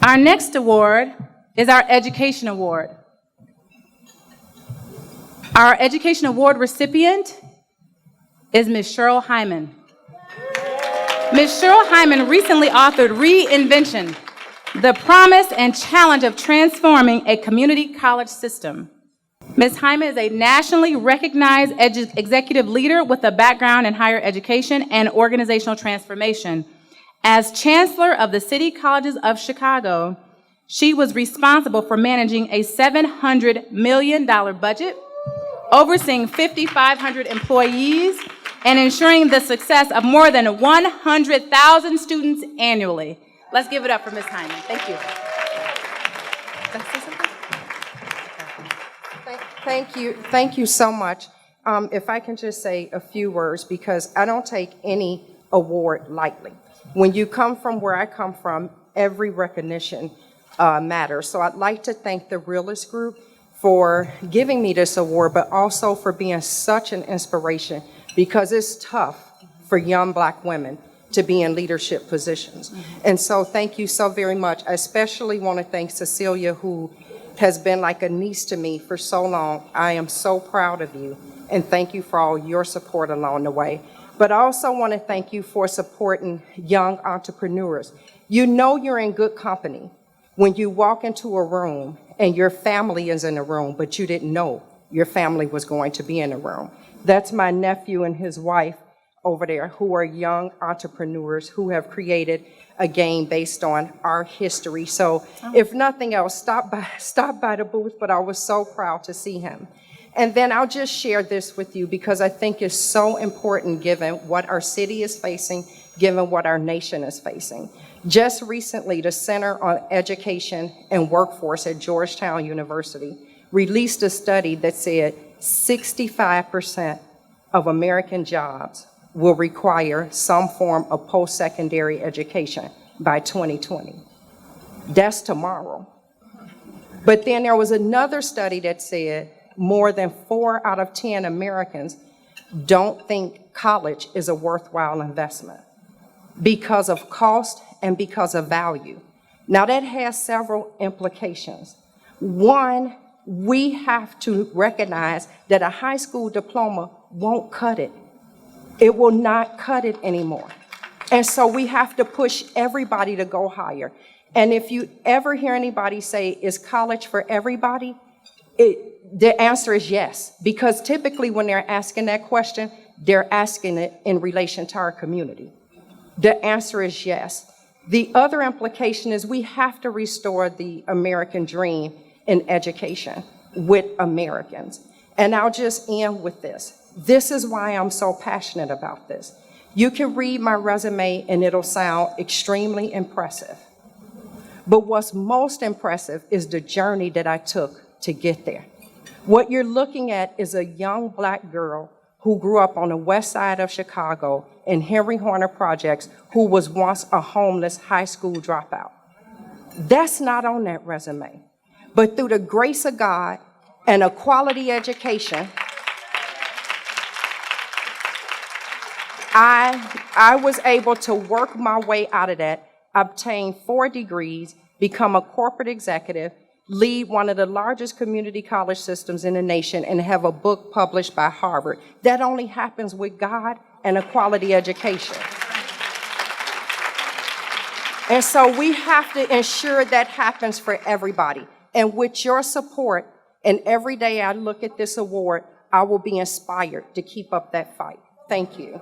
Our next award is our Education Award. Our Education Award recipient is Ms. Cheryl Hyman. Ms. Cheryl Hyman recently authored Reinvention, the promise and challenge of transforming a community college system. Ms. Hyman is a nationally recognized executive leader with a background in higher education and organizational transformation. As Chancellor of the City Colleges of Chicago, she was responsible for managing a $700 million budget, overseeing 5,500 employees, and ensuring the success of more than 100,000 students annually. Let's give it up for Ms. Hyman. Thank you. Thank you so much. If I can just say a few words, because I don't take any award lightly. When you come from where I come from, every recognition matters. So I'd like to thank the Realtist Group for giving me this award, but also for being such an inspiration, because it's tough for young Black women to be in leadership positions. And so thank you so very much. I especially want to thank Cecilia, who has been like a niece to me for so long. I am so proud of you, and thank you for all your support along the way. But I also want to thank you for supporting young entrepreneurs. You know you're in good company when you walk into a room and your family is in the room, but you didn't know your family was going to be in the room. That's my nephew and his wife over there, who are young entrepreneurs who have created a game based on our history. So if nothing else, stop by the booth, but I was so proud to see him. And then I'll just share this with you because I think it's so important given what our city is facing, given what our nation is facing. Just recently, the Center on Education and Workforce at Georgetown University released a study that said 65% of American jobs will require some form of post-secondary education by 2020. That's tomorrow. But then there was another study that said more than 4 out of 10 Americans don't think college is a worthwhile investment because of cost and because of value. Now that has several implications. One, we have to recognize that a high school diploma won't cut it. It will not cut it anymore. And so we have to push everybody to go higher. And if you ever hear anybody say, is college for everybody? The answer is yes, because typically when they're asking that question, they're asking it in relation to our community. The answer is yes. The other implication is we have to restore the American dream in education with Americans. And I'll just end with this. This is why I'm so passionate about this. You can read my resume and it'll sound extremely impressive. But what's most impressive is the journey that I took to get there. What you're looking at is a young Black girl who grew up on the west side of Chicago in Henry Horner Projects, who was once a homeless high school dropout. That's not on that resume. But through the grace of God and a quality education, I was able to work my way out of that, obtain 4 degrees, become a corporate executive, lead one of the largest community college systems in the nation, and have a book published by Harvard. That only happens with God and a quality education. And so we have to ensure that happens for everybody. And with your support, and every day I look at this award, I will be inspired to keep up that fight. Thank you.